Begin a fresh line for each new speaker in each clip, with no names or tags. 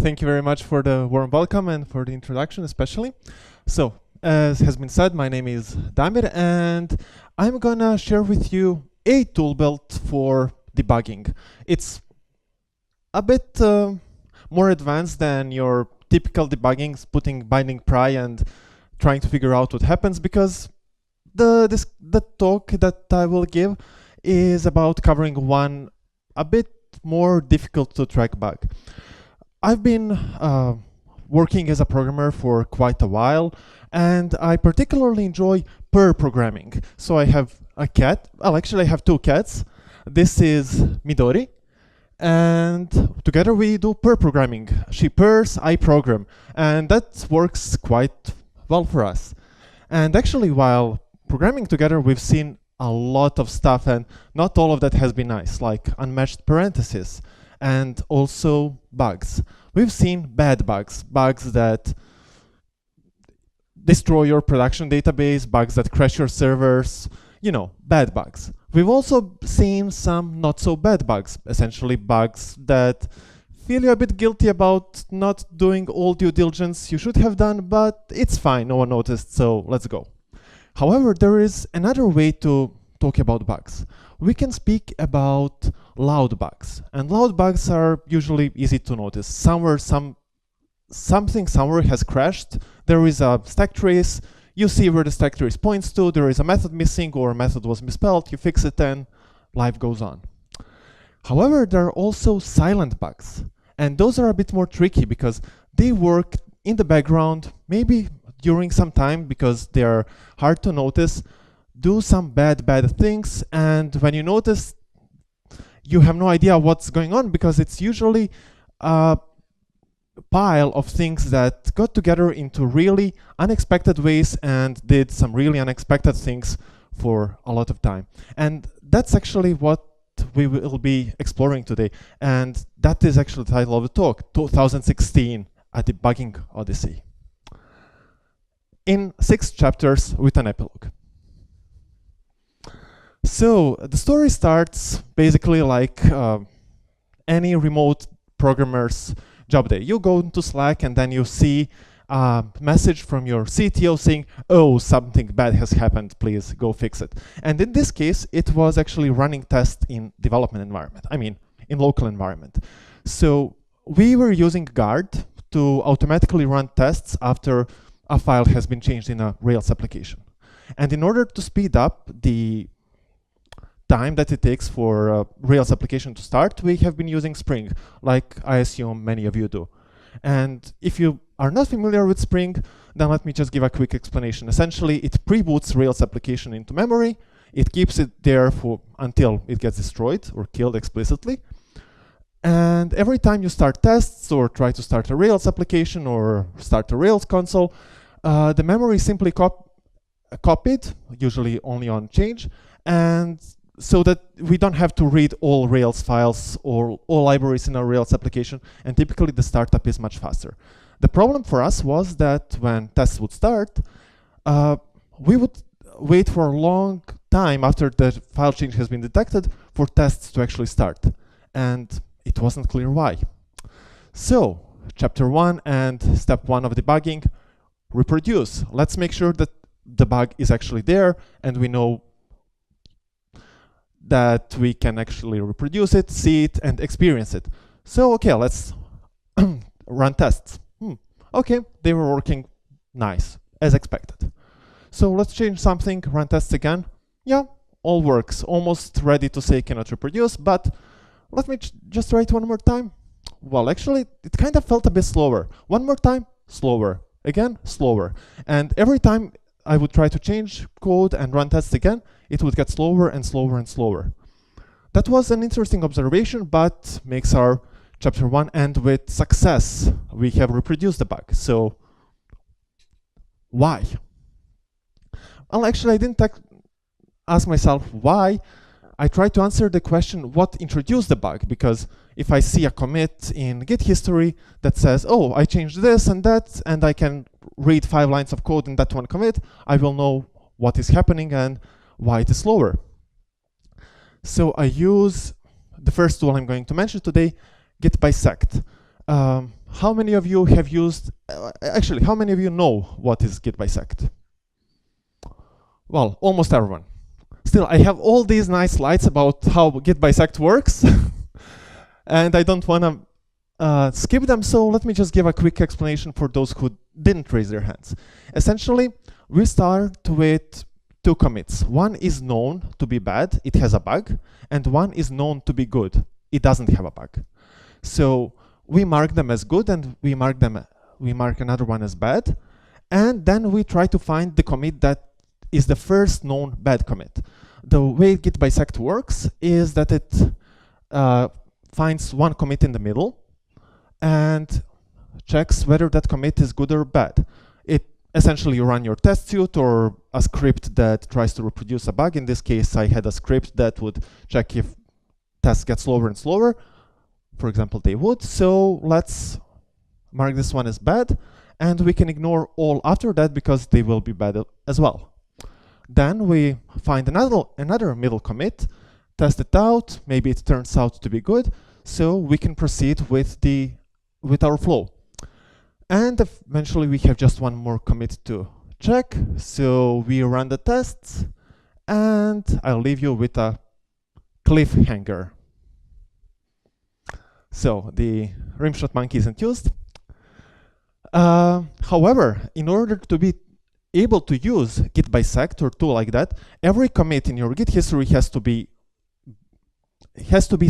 Thank you very much for the warm welcome and for the introduction especially. So, as has been said, my name is Damir and I'm gonna share with you a tool belt for debugging. It's a bit more advanced than your typical debugging, putting binding pry and trying to figure out what happens, because the talk that I will give is about covering one a bit more difficult to track bug. I've been working as a programmer for quite a while, and I particularly enjoy pair programming. So I have a cat, well actually I have two cats. This is Midori, and together we do pair programming. She pairs, I program, and that works quite well for us. And actually, while programming together, we've seen a lot of stuff, and not all of that has been nice, like unmatched parentheses and also bugs. We've seen bad bugs, bugs that destroy your production database, bugs that crash your servers, you know, bad bugs. We've also seen some not so bad bugs, essentially bugs that feel you a bit guilty about not doing all due diligence you should have done, but it's fine, no one noticed, so let's go. However, there is another way to talk about bugs. We can speak about loud bugs, and loud bugs are usually easy to notice. Something somewhere has crashed, there is a stack trace, you see where the stack trace points to, there is a method missing or a method was misspelled, you fix it and life goes on. However, there are also silent bugs, and those are a bit more tricky because they work in the background, maybe during some time because they are hard to notice, do some bad things, and when you notice, you have no idea what's going on because it's usually a pile of things that got together into really unexpected ways and did some really unexpected things for a lot of time. And that's actually what we will be exploring today, and that is actually the title of the talk, 2016, a debugging odyssey, in 6 chapters with an epilogue. So the story starts basically like any remote programmer's job day. You go into Slack and then you see a message from your CTO saying, oh, something bad has happened, please go fix it. And in this case, it was actually running tests in development environment, I mean, in local environment. So we were using Guard to automatically run tests after a file has been changed in a Rails application. And in order to speed up the time that it takes for a Rails application to start, we have been using Spring, like I assume many of you do. And if you are not familiar with Spring, then let me just give a quick explanation. Essentially, it pre-boots Rails application into memory, it keeps it there until it gets destroyed or killed explicitly. And every time you start tests or try to start a Rails application or start a Rails console, the memory is simply copied, usually only on change, and so that we don't have to read all Rails files or all libraries in a Rails application, and typically the startup is much faster. The problem for us was that when tests would start, we would wait for a long time after the file change has been detected for tests to actually start, and it wasn't clear why. So, chapter 1 and step 1 of debugging, reproduce. Let's make sure that the bug is actually there and we know that we can actually reproduce it, see it, and experience it. So, okay, let's run tests. Okay, they were working nice, as expected. So let's change something, run tests again. Yeah, all works, almost ready to say cannot reproduce, but let me just try it one more time. Well, actually, it kind of felt a bit slower. One more time, slower. Again, slower. And every time I would try to change code and run tests again, it would get slower and slower and slower. That was an interesting observation, but makes our chapter 1 end with success. We have reproduced the bug. So, why? Well, actually, I didn't ask myself why. I tried to answer the question, what introduced the bug? Because if I see a commit in Git history that says, oh, I changed this and that, and I can read 5 lines of code in that one commit, I will know what is happening and why it is slower. So I use the first tool I'm going to mention today, Git bisect. how many of you have used, actually, how many of you know what is git bisect? Well, almost everyone. Still, I have all these nice slides about how git bisect works, and I don't want to skip them, so let me just give a quick explanation for those who didn't raise their hands. Essentially, we start with 2 commits. One is known to be bad, it has a bug, and one is known to be good, it doesn't have a bug. So we mark them as good, and we mark another one as bad, and then we try to find the commit that is the first known bad commit. The way git bisect works is that it finds one commit in the middle and checks whether that commit is good or bad. It essentially, you run your test suite or a script that tries to reproduce a bug. In this case, I had a script that would check if tests get slower and slower. For example, they would. So let's mark this one as bad, and we can ignore all after that because they will be bad as well. Then we find another middle commit, test it out, maybe it turns out to be good, so we can proceed with our flow. And eventually we have just one more commit to check, so we run the tests, and I'll leave you with a cliffhanger. So the rimshot monkey isn't used. However, in order to be able to use git bisect or tool like that, every commit in your git history has to be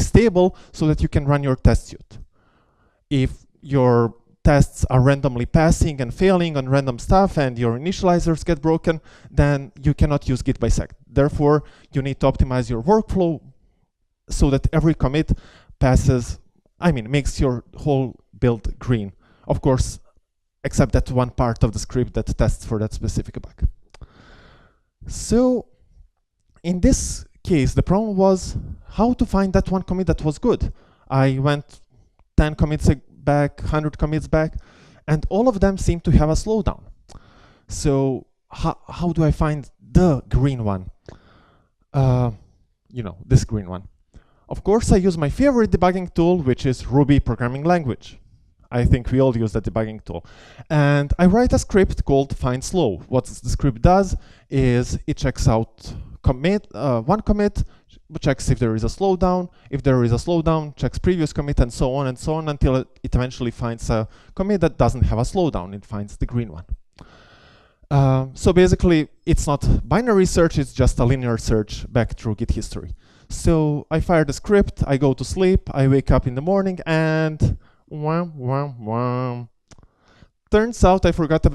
stable so that you can run your test suite. If your tests are randomly passing and failing on random stuff and your initializers get broken, then you cannot use git bisect. Therefore, you need to optimize your workflow so that every commit makes your whole build green. Of course, except that one part of the script that tests for that specific bug. So in this case, the problem was how to find that one commit that was good. I went 10 commits back, 100 commits back, and all of them seem to have a slowdown. So how do I find the green one? This green one. Of course, I use my favorite debugging tool, which is Ruby programming language. I think we all use that debugging tool. And I write a script called find slow. What the script does is it checks out one commit, checks if there is a slowdown. If there is a slowdown, checks previous commit, and so on until it eventually finds a commit that doesn't have a slowdown. It finds the green one. So basically, it's not binary search, it's just a linear search back through Git history. So I fire the script, I go to sleep, I wake up in the morning, and turns out I forgot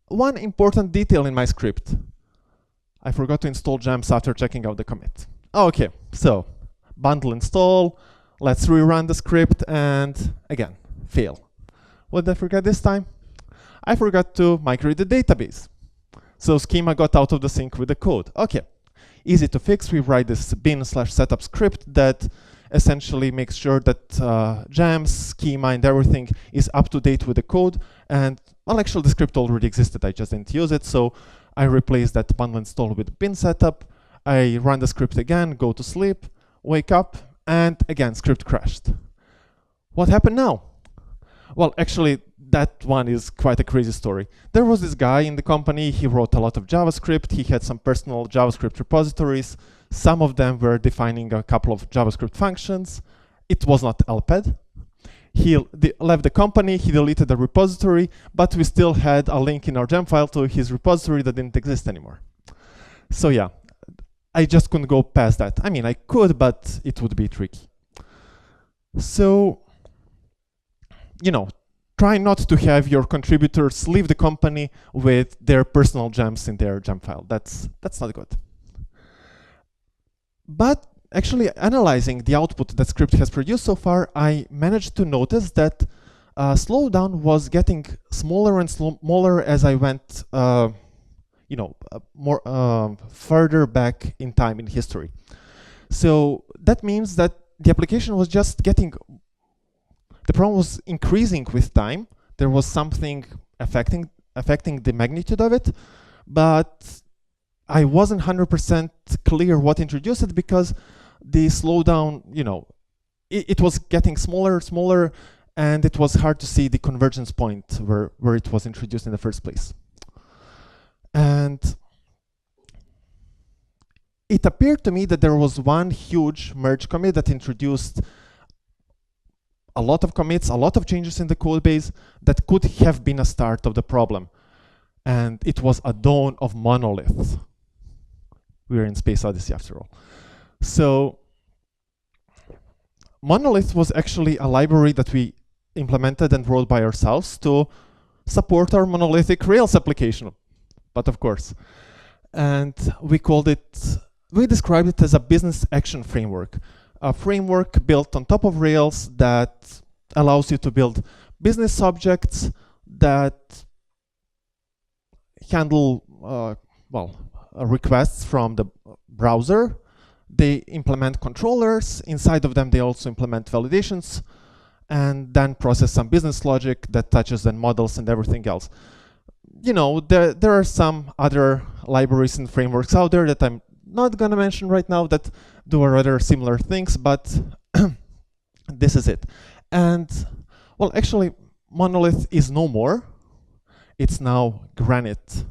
one important detail in my script. I forgot to install gems after checking out the commit. Okay, so bundle install, let's rerun the script, and again, fail. What did I forget this time? I forgot to migrate the database. So schema got out of the sync with the code. Okay, easy to fix. We write this bin/setup script that essentially makes sure that gems, schema, and everything is up to date with the code. And well, actually the script already existed, I just didn't use it. So I replaced that bundle install with bin setup. I run the script again, go to sleep, wake up, and again, script crashed. What happened now? Well, actually, that one is quite a crazy story. There was this guy in the company, he wrote a lot of JavaScript, he had some personal JavaScript repositories. Some of them were defining a couple of JavaScript functions. It was not LPED. He left the company, he deleted the repository, but we still had a link in our gem file to his repository that didn't exist anymore. So yeah, I just couldn't go past that. I mean, I could, but it would be tricky. So, try not to have your contributors leave the company with their personal gems in their gem file. That's not good. But actually analyzing the output that script has produced so far, I managed to notice that slowdown was getting smaller and smaller as I went further back in time in history. So that means that the application was just getting, the problem was increasing with time. There was something affecting the magnitude of it, but I wasn't 100% clear what introduced it because the slowdown, it was getting smaller, and it was hard to see the convergence point where it was introduced in the first place. And it appeared to me that there was one huge merge commit that introduced a lot of commits, a lot of changes in the code base that could have been a start of the problem. And it was a dawn of Monolith. We're in Space Odyssey after all. So Monolith was actually a library that we implemented and wrote by ourselves to support our monolithic Rails application. But of course. And we described it as a business action framework. A framework built on top of Rails that allows you to build business objects that handle requests from the browser. They implement controllers. Inside of them, they also implement validations, and then process some business logic that touches then models and everything else. You know, there are some other libraries and frameworks out there that I'm not going to mention right now that do rather similar things, but this is it. And, well, actually, Monolith is no more. It's now Granite.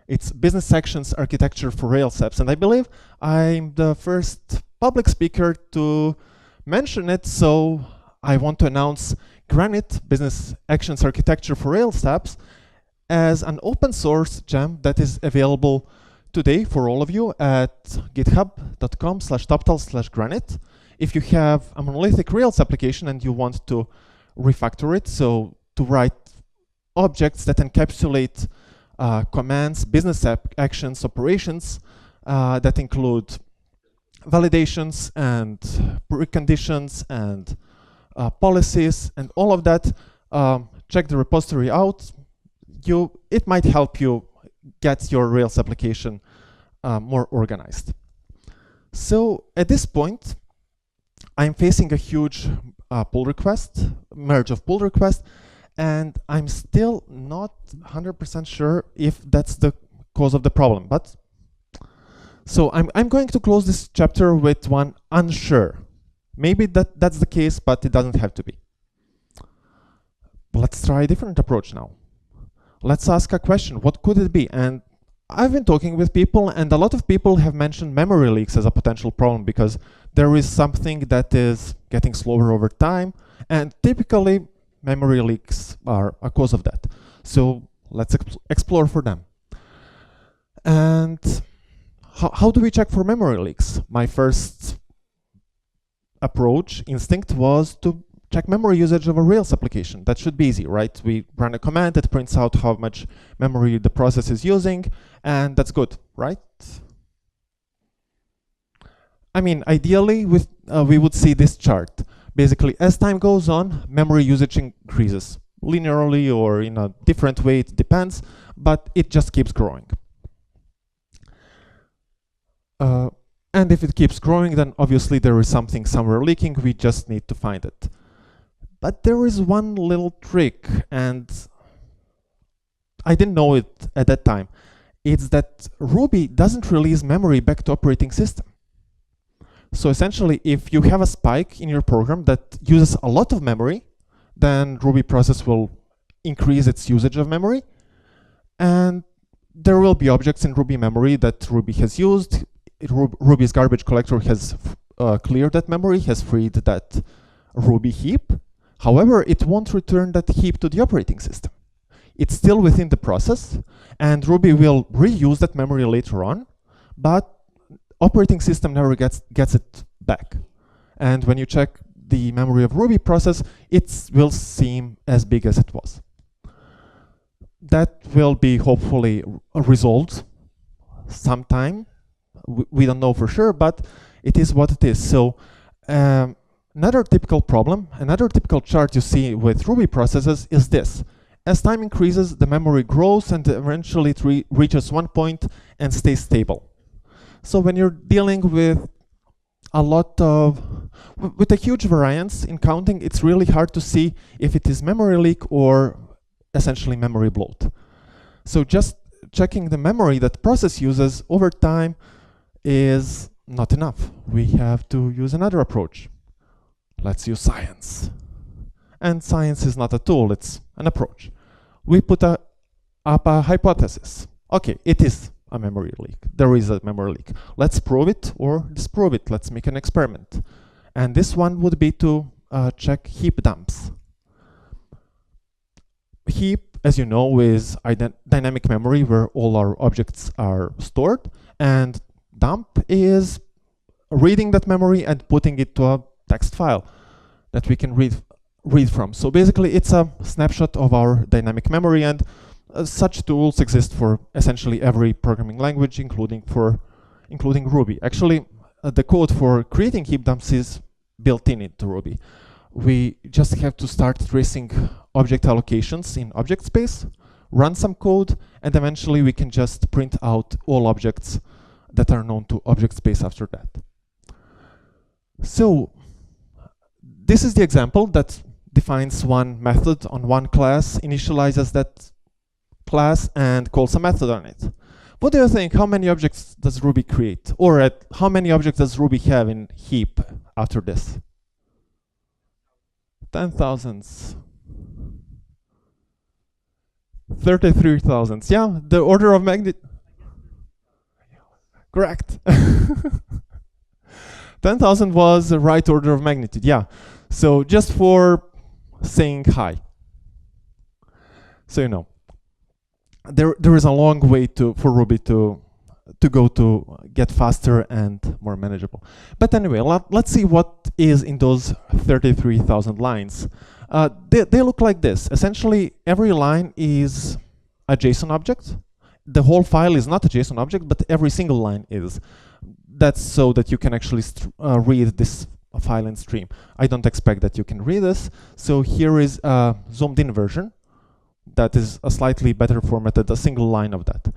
It's business actions architecture for Rails apps. And I believe I'm the first public speaker to mention it, so I want to announce Granite business actions architecture for Rails apps as an open source gem that is available today for all of you at github.com/toptal/granite. If you have a monolithic Rails application and you want to refactor it, so to write objects that encapsulate commands, business actions, operations that include validations and preconditions and policies and all of that, check the repository out. It might help you get your Rails application more organized. So at this point, I'm facing a huge pull request, merge of pull requests, and I'm still not 100% sure if that's the cause of the problem. But so I'm going to close this chapter with one unsure. Maybe that's the case, but it doesn't have to be. Let's try a different approach now. Let's ask a question. What could it be? And I've been talking with people, and a lot of people have mentioned memory leaks as a potential problem because there is something that is getting slower over time, and typically memory leaks are a cause of that. So let's explore for them. And how do we check for memory leaks? My first approach, instinct, was to check memory usage of a Rails application. That should be easy, right? We run a command that prints out how much memory the process is using, and that's good, right? I mean, ideally, we would see this chart. Basically, as time goes on, memory usage increases linearly or in a different way, it depends, but it just keeps growing. And if it keeps growing, then obviously there is something somewhere leaking, we just need to find it. But there is one little trick, and I didn't know it at that time. It's that Ruby doesn't release memory back to operating system. So essentially, if you have a spike in your program that uses a lot of memory, then Ruby process will increase its usage of memory. And there will be objects in Ruby memory that Ruby has used. Ruby's garbage collector has cleared that memory, has freed that Ruby heap. However, it won't return that heap to the operating system. It's still within the process, and Ruby will reuse that memory later on, but operating system never gets it back. And when you check the memory of Ruby process, it will seem as big as it was. That will be hopefully resolved sometime. We don't know for sure, but it is what it is. So another typical problem, another typical chart you see with Ruby processes is this. As time increases, the memory grows and eventually it reaches one point and stays stable. So when you're dealing with with a huge variance in counting, it's really hard to see if it is memory leak or essentially memory bloat. So just checking the memory that process uses over time is not enough. We have to use another approach. Let's use science. And science is not a tool, it's an approach. We put up a hypothesis. Okay, it is a memory leak. There is a memory leak. Let's prove it or disprove it. Let's make an experiment. And this one would be to check heap dumps. Heap, as you know, is dynamic memory where all our objects are stored, and dump is reading that memory and putting it to a text file that we can read from. So basically it's a snapshot of our dynamic memory, and such tools exist for essentially every programming language, including Ruby. Actually, the code for creating heap dumps is built into Ruby. We just have to start tracing object allocations in object space, run some code, and eventually we can just print out all objects that are known to object space after that. So this is the example that defines one method on one class, initializes that class, and calls a method on it. What do you think? How many objects does Ruby create? Or how many objects does Ruby have in heap after this? 10,000. 33,000. Yeah, the order of magnitude. Correct. 10,000 was the right order of magnitude. Yeah. So just for saying hi. So you know, there is a long way for Ruby to go to get faster and more manageable. But anyway, let's see what is in those 33,000 lines. They look like this. Essentially, every line is a JSON object. The whole file is not a JSON object, but every single line is. That's so that you can actually read this file in stream. I don't expect that you can read this. So here is a zoomed in version that is a slightly better formatted, a single line of that.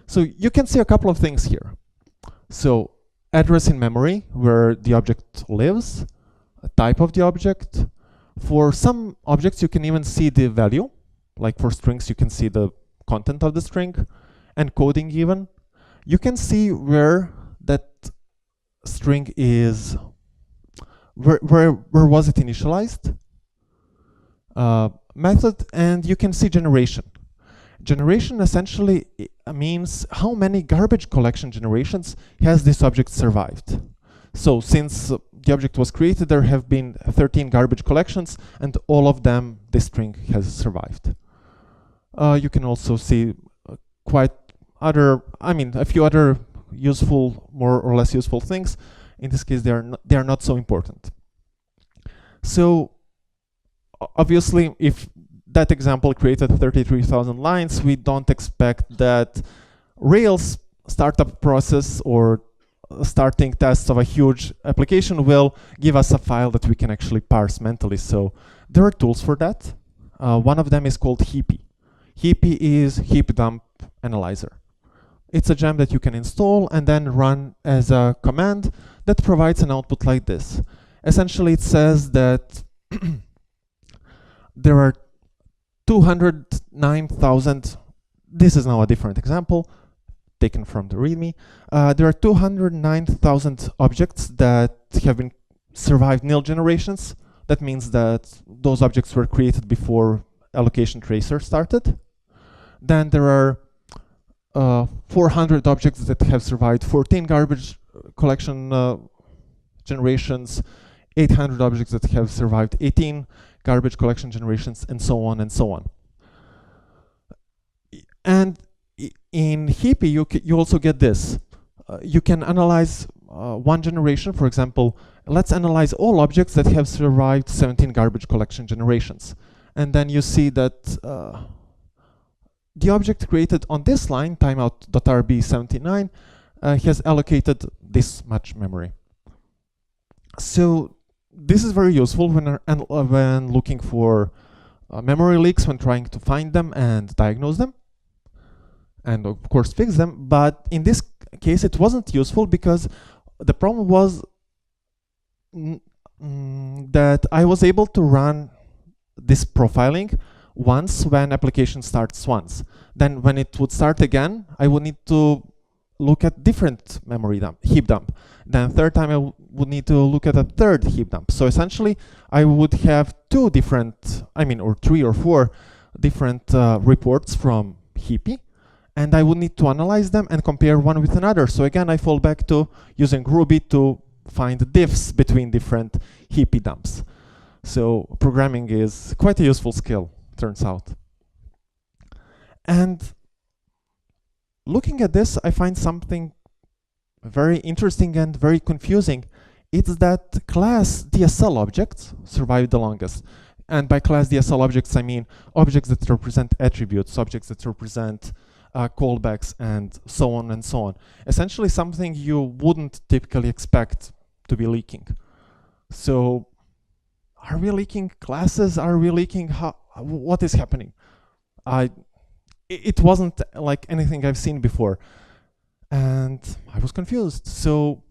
So you can see a couple of things here. So address in memory, where the object lives, a type of the object. For some objects, you can even see the value. Like for strings, you can see the content of the string. Encoding even. You can see where that string is, where was it initialized? Method, and you can see generation. Generation essentially means how many garbage collection generations has this object survived. So since the object was created, there have been 13 garbage collections, and all of them, this string has survived. You can also see a few other useful, more or less useful things. In this case, they are not so important. So obviously, if that example created 33,000 lines, we don't expect that Rails startup process or starting tests of a huge application will give us a file that we can actually parse mentally. So there are tools for that. One of them is called heapy. Heapy is heap dump analyzer. It's a gem that you can install and then run as a command that provides an output like this. Essentially, it says that there are 209,000, this is now a different example, taken from the README. There are 209,000 objects that have been survived nil generations. That means that those objects were created before allocation tracer started. Then there are 400 objects that have survived 14 garbage collection generations, 800 objects that have survived 18 garbage collection generations, and so on and so on. And in heapy, you also get this. You can analyze one generation. For example, let's analyze all objects that have survived 17 garbage collection generations. And then you see that the object created on this line, timeout.rb79, has allocated this much memory. So this is very useful when looking for memory leaks, when trying to find them and diagnose them, and of course fix them. But in this case, it wasn't useful because the problem was that I was able to run this profiling once when application starts once. Then when it would start again, I would need to look at different memory dump, heap dump. Then third time I would need to look at a third heap dump. So essentially I would have two different, or 3 or 4 different reports from heapy, and I would need to analyze them and compare one with another. So again, I fall back to using Ruby to find diffs between different heapy dumps. So programming is quite a useful skill, turns out. And looking at this, I find something very interesting and very confusing. It's that class DSL objects survive the longest. And by class DSL objects, I mean objects that represent attributes, objects that represent callbacks, and so on and so on. Essentially something you wouldn't typically expect to be leaking. So are we leaking classes? Are we leaking what is happening? It wasn't like anything I've seen before, and I was confused. So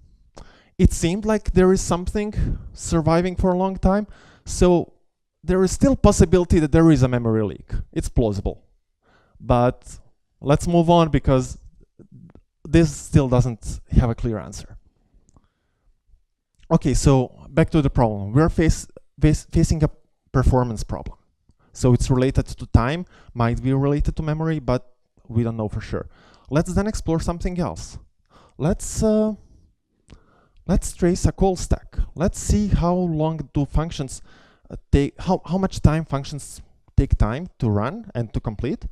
it seemed like there is something surviving for a long time. So there is still possibility that there is a memory leak. It's plausible. But let's move on, because this still doesn't have a clear answer. Okay, so back to the problem. We're facing a performance problem. So it's related to time, might be related to memory, but we don't know for sure. Let's then explore something else. Let's trace a call stack. Let's see how long do functions take, how much time functions take time to run and to complete,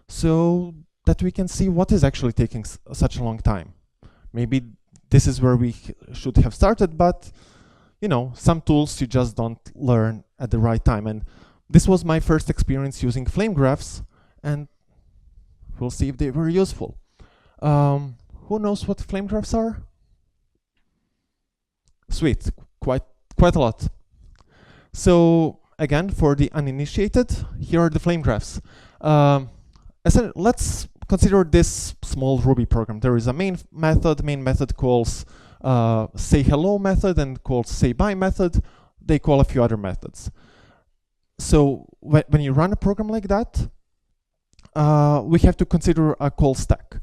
so that we can see what is actually taking such a long time. Maybe this is where we should have started, but some tools you just don't learn at the right time. And this was my first experience using flame graphs, and we'll see if they were useful. Who knows what flame graphs are? Sweet, quite a lot. So again, for the uninitiated, here are the flame graphs. Let's consider this small Ruby program. There is a main method calls say hello method and calls say bye method. They call a few other methods. So when you run a program like that, we have to consider a call stack.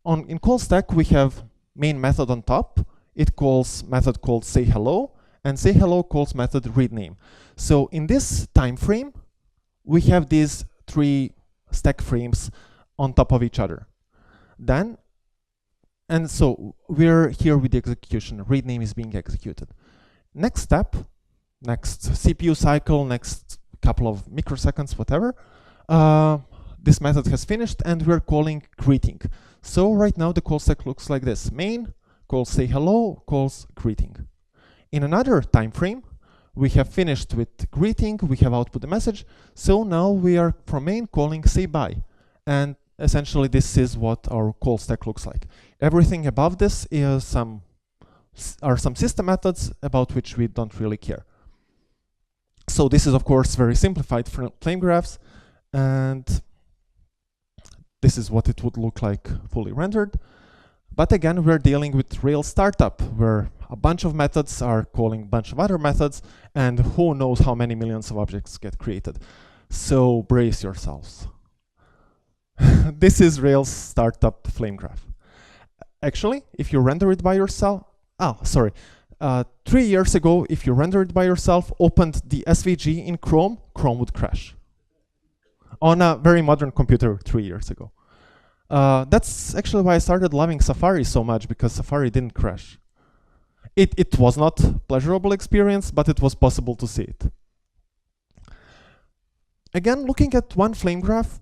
In call stack, we have main method on top. It calls method called say hello, and say hello calls method read name. So in this time frame, we have these 3 stack frames on top of each other. And so we're here with the execution. Read name is being executed. Next step, next CPU cycle, next couple of microseconds, whatever, this method has finished and we're calling greeting. So right now the call stack looks like this. Main calls say hello, calls greeting. In another time frame, we have finished with greeting, we have output the message. So now we are from main calling say bye. And essentially this is what our call stack looks like. Everything above this is some system methods about which we don't really care. So this is of course very simplified flame graphs, and this is what it would look like fully rendered. But again, we're dealing with Rails startup, where a bunch of methods are calling a bunch of other methods, and who knows how many millions of objects get created. So brace yourselves. This is Rails startup flame graph. Actually, if you render it by yourself, 3 years ago, if you rendered it by yourself, opened the SVG in Chrome, Chrome would crash. On a very modern computer 3 years ago. That's actually why I started loving Safari so much, because Safari didn't crash. It was not a pleasurable experience, but it was possible to see it. Again, looking at one flame graph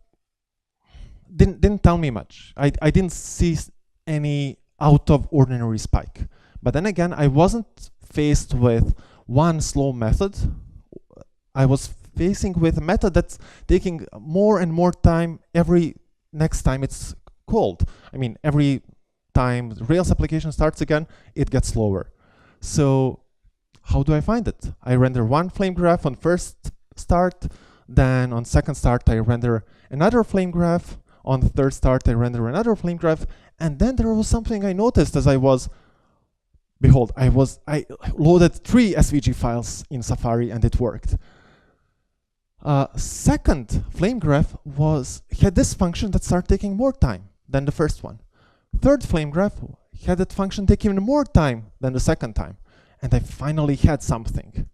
didn't tell me much. I didn't see any out of ordinary spike. But then again, I wasn't faced with one slow method. I was facing with a method that's taking more and more time every next time it's called. I mean, every time the Rails application starts again, it gets slower. So how do I find it? I render one flame graph on first start, then on second start I render another flame graph, on the third start I render another flame graph, and then there was something I noticed as I was, behold, I loaded 3 SVG files in Safari and it worked. Second flame graph had this function that started taking more time than the first one. Third flame graph had that function take even more time than the second time, and I finally had something.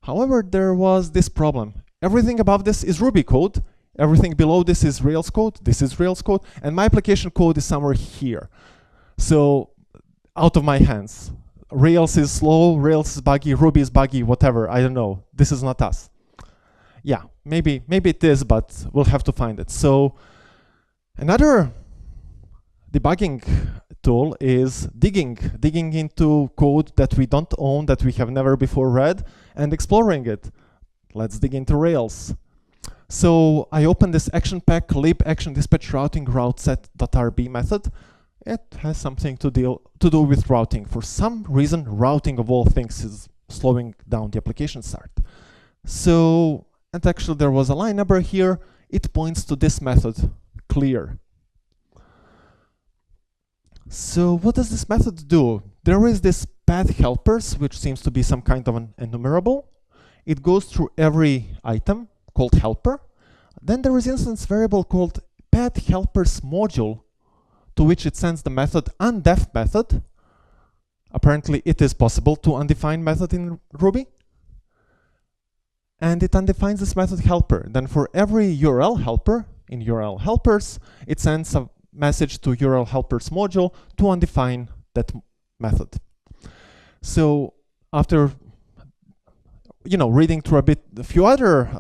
However, there was this problem. Everything above this is Ruby code, everything below this is Rails code, this is Rails code, and my application code is somewhere here. So, out of my hands. Rails is slow, Rails is buggy, Ruby is buggy, whatever, I don't know. This is not us. Yeah, maybe it is, but we'll have to find it. So, another debugging tool is digging into code that we don't own, that we have never before read, and exploring it. Let's dig into Rails. So I open this action pack lib action dispatch routing route set.rb method. It has something to do with routing. For some reason, routing of all things is slowing down the application start. So, and actually there was a line number here. It points to this method, clear. So what does this method do? There is this path helpers, which seems to be some kind of an enumerable. It goes through every item called helper. Then there is instance variable called path helpers module, to which it sends the method undef method. Apparently it is possible to undefine method in Ruby. And it undefines this method helper. Then for every URL helper in URL helpers, it sends a message to URL helpers module to undefine that method. So after reading through a few other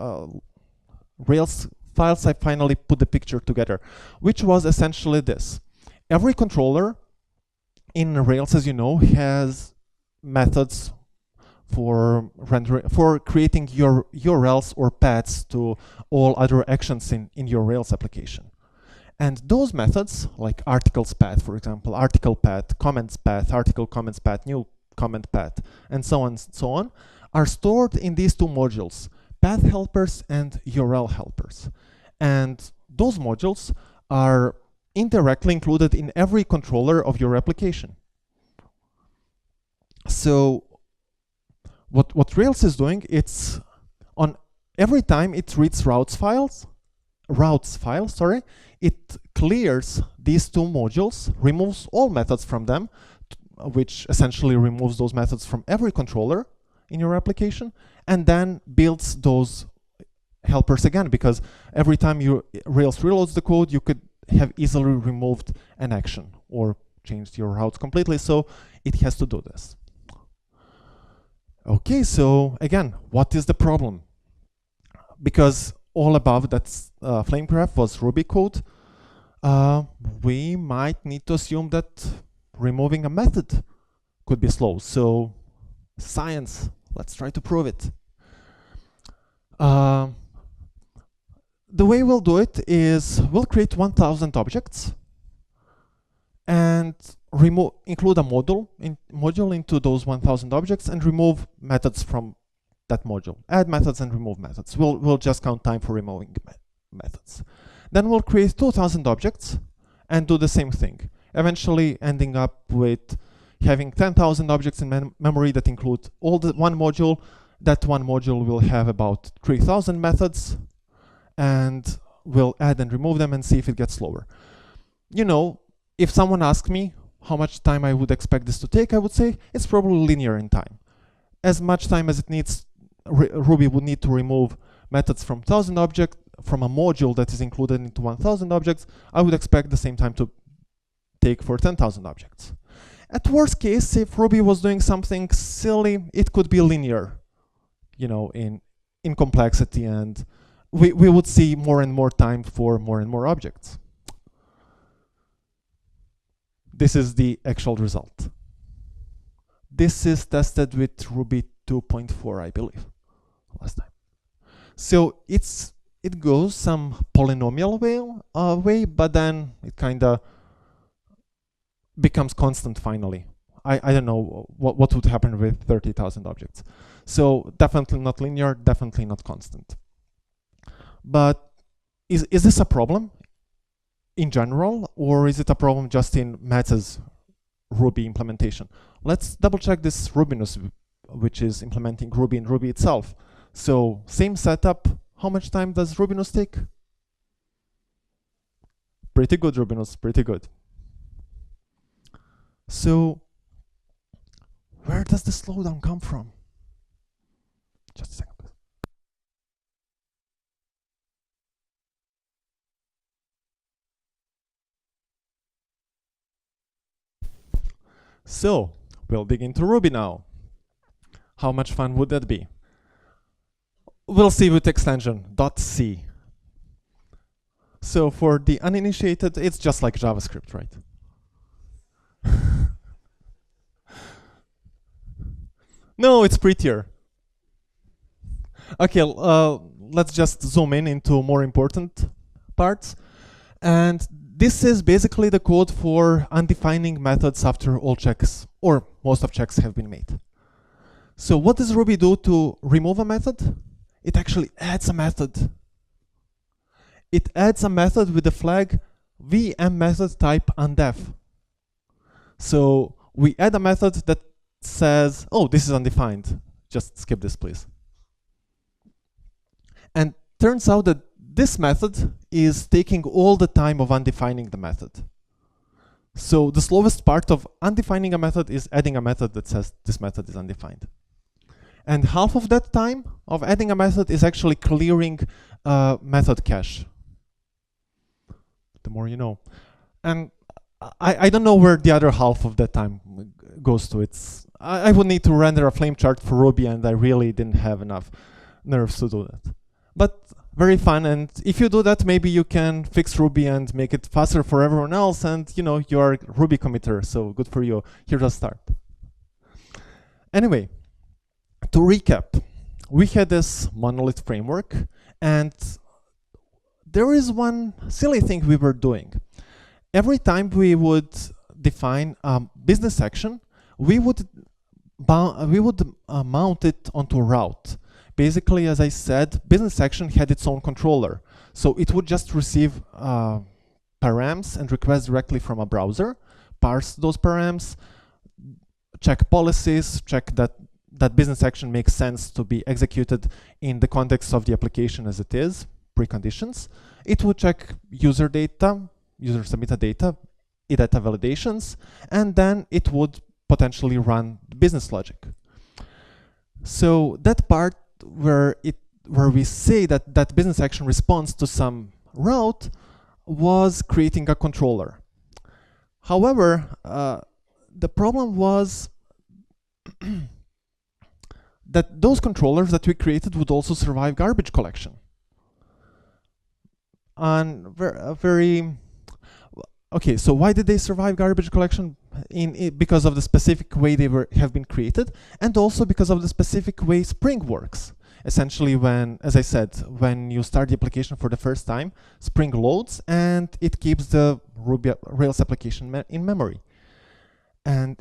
Rails files, I finally put the picture together, which was essentially this. Every controller in Rails, as you know, has methods for creating your URLs or paths to all other actions in your Rails application. And those methods, like articles path, for example, article path, comments path, article comments path, new comment path, and so on, are stored in these two modules, path helpers and URL helpers. And those modules are indirectly included in every controller of your application. So what Rails is doing, it's on every time it reads routes files, it clears these two modules, removes all methods from them, which essentially removes those methods from every controller in your application, and then builds those helpers again, because every time Rails reloads the code, you could have easily removed an action or changed your routes completely, so it has to do this. Okay, so again, what is the problem? Because all above that flame graph was Ruby code, we might need to assume that removing a method could be slow. So science, let's try to prove it. The way we'll do it is we'll create 1000 objects and include a module into those 1000 objects and remove methods from that module. Add methods and remove methods. We'll just count time for removing methods. Then we'll create 2000 objects and do the same thing, eventually ending up with having 10,000 objects in memory that include all the one module. That one module will have about 3000 methods, and we'll add and remove them and see if it gets slower. If someone asked me how much time I would expect this to take, I would say it's probably linear in time. As much time as it needs, Ruby would need to remove methods from 1000 objects, from a module that is included into 1000 objects, I would expect the same time to take for 10,000 objects. At worst case, if Ruby was doing something silly, it could be linear, in complexity, and we would see more and more time for more and more objects. This is the actual result. This is tested with Ruby 2.4, I believe, last time. So it goes some polynomial way, but then it kind of becomes constant finally. I don't know what would happen with 30,000 objects. So definitely not linear, definitely not constant. But is this a problem in general, or is it a problem just in Matz's Ruby implementation? Let's double check this Rubinus, which is implementing Ruby in Ruby itself. So same setup. How much time does Rubinus take? Pretty good, Rubinus, pretty good. So where does the slowdown come from? Just a second, please. So we'll dig into Ruby now. How much fun would that be? We'll see with extension .c. So for the uninitiated, it's just like JavaScript, right? No, it's prettier. Okay, let's just zoom in into more important parts. And this is basically the code for undefining methods after all checks, or most of checks have been made. So what does Ruby do to remove a method? It actually adds a method. It adds a method with the flag vmMethod type undef. So we add a method that says, oh, this is undefined. Just skip this, please. And turns out that this method is taking all the time of undefining the method. So the slowest part of undefining a method is adding a method that says this method is undefined. And half of that time of adding a method is actually clearing method cache. The more you know. And I don't know where the other half of that time goes to. I would need to render a flame chart for Ruby, and I really didn't have enough nerves to do that. But very fun, and if you do that, maybe you can fix Ruby and make it faster for everyone else, and you know, you're a Ruby committer, so good for you. Here's a start. Anyway, to recap, we had this Monolith framework, and there is one silly thing we were doing. Every time we would define a business action, we would mount it onto a route. Basically, as I said, business action had its own controller. So it would just receive params and request directly from a browser, parse those params, check policies, check that that business action makes sense to be executed in the context of the application as it is, preconditions. It would check user data, user submitted data, data validations, and then it would potentially run business logic. So that part where we say that that business action responds to some route was creating a controller. However, the problem was that those controllers that we created would also survive garbage collection. And okay, so why did they survive garbage collection? Because of the specific way they have been created, and also because of the specific way Spring works. Essentially, when, as I said, when you start the application for the first time, Spring loads and it keeps the Ruby Rails application in memory. And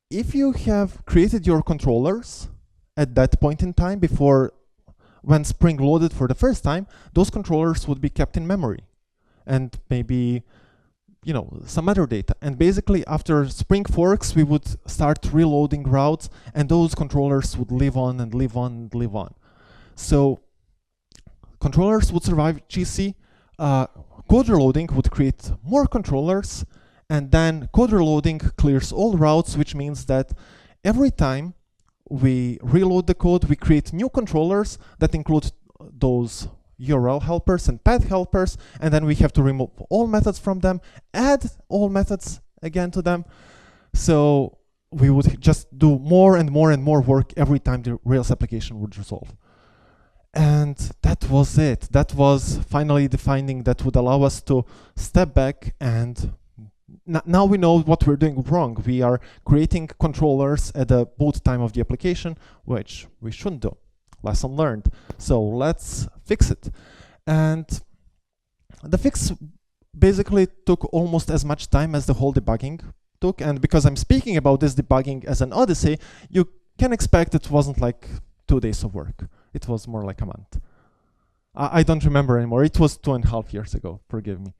if you have created your controllers at that point in time, before when Spring loaded for the first time, those controllers would be kept in memory, and maybe, you know, some other data. And basically, after Spring forks, we would start reloading routes, and those controllers would live on and live on and live on. So controllers would survive GC. Code reloading would create more controllers, and then code reloading clears all routes, which means that every time we reload the code, we create new controllers that include those URL helpers and path helpers, and then we have to remove all methods from them, add all methods again to them. So we would just do more and more and more work every time the Rails application would resolve. And that was it. That was finally the finding that would allow us to step back, and now we know what we're doing wrong. We are creating controllers at the boot time of the application, which we shouldn't do. Lesson learned. So let's fix it. And the fix basically took almost as much time as the whole debugging took. And because I'm speaking about this debugging as an odyssey, you can expect it wasn't like 2 days of work. It was more like a month. I don't remember anymore. It was 2.5 years ago, forgive me.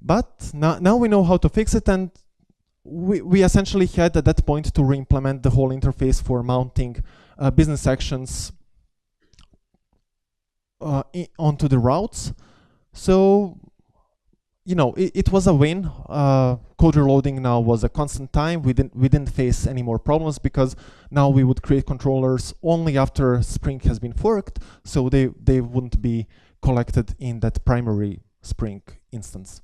But now we know how to fix it, and we essentially had at that point to re-implement the whole interface for mounting business actions onto the routes. So you know, it was a win. Code reloading now was a constant time. We didn't face any more problems because now we would create controllers only after Spring has been forked, so they wouldn't be collected in that primary Spring instance.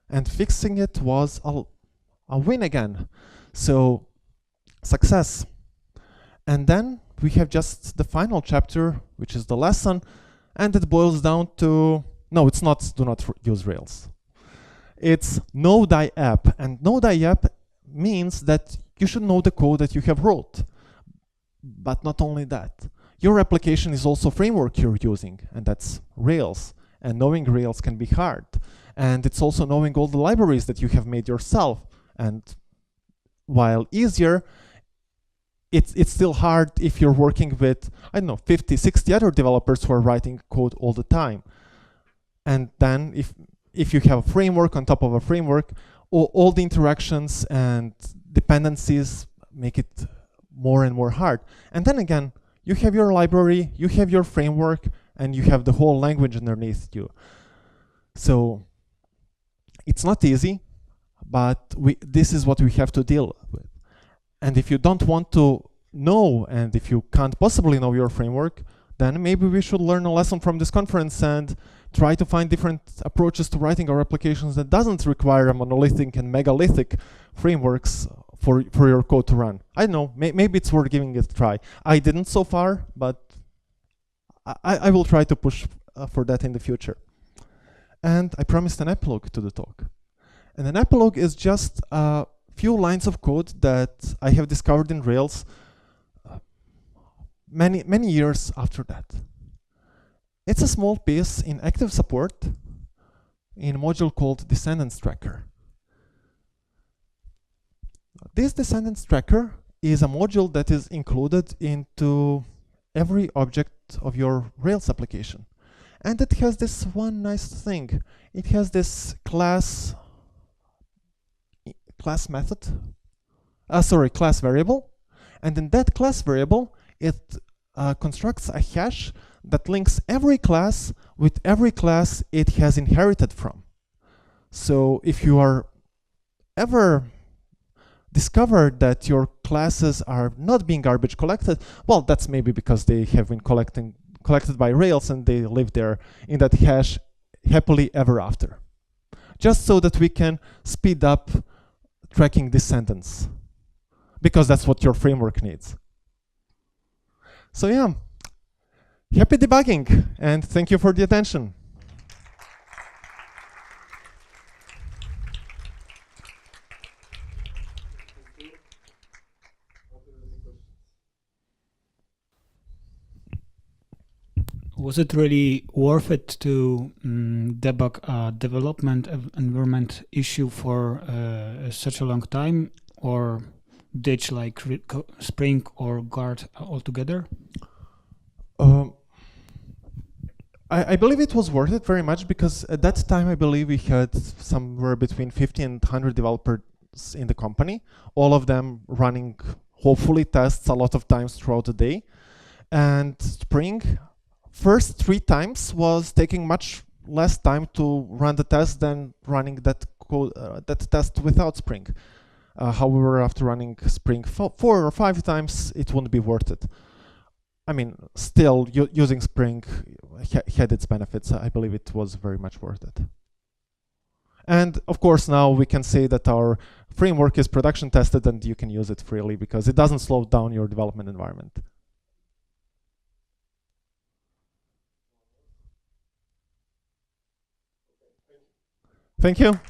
And fixing it was a win again. So success. And then we have just the final chapter, which is the lesson, and it boils down to, no, it's not do not use Rails. It's know thy app, and know thy app means that you should know the code that you have wrote. But not only that, your application is also framework you're using, and that's Rails. And knowing Rails can be hard. And it's also knowing all the libraries that you have made yourself. And while easier, it's still hard if you're working with, I don't know, 50, 60 other developers who are writing code all the time. And then if you have a framework on top of a framework, all the interactions and dependencies make it more and more hard. And then again, you have your library, you have your framework, and you have the whole language underneath you. So it's not easy, but this is what we have to deal with. And if you don't want to know, and if you can't possibly know your framework, then maybe we should learn a lesson from this conference and try to find different approaches to writing our applications that doesn't require a monolithic and megalithic frameworks for your code to run. I don't know, maybe it's worth giving it a try. I didn't so far, but I will try to push for that in the future. And I promised an epilogue to the talk. And an epilogue is just a few lines of code that I have discovered in Rails many years after that. It's a small piece in active support in a module called Descendants Tracker. This Descendants Tracker is a module that is included into every object of your Rails application. And it has this one nice thing. It has this class variable. And in that class variable, it constructs a hash that links every class with every class it has inherited from. So if you are ever discovered that your classes are not being garbage collected, well, that's maybe because they have been collected by Rails and they live there in that hash happily ever after. Just so that we can speed up tracking descendants, because that's what your framework needs. So yeah, happy debugging, and thank you for the attention.
Was it really worth it to debug a development environment issue for such a long time, or ditch like Spring or Guard altogether?
I believe it was worth it very much, because at that time I believe we had somewhere between 50 and 100 developers in the company, all of them running hopefully tests a lot of times throughout the day. And Spring, first 3 times was taking much less time to run the test than running that code, that test without Spring. However, after running Spring 4 or 5 times, it wouldn't be worth it. I mean, still using Spring had its benefits. I believe it was very much worth it. And of course, now we can say that our framework is production tested and you can use it freely because it doesn't slow down your development environment. Thank you.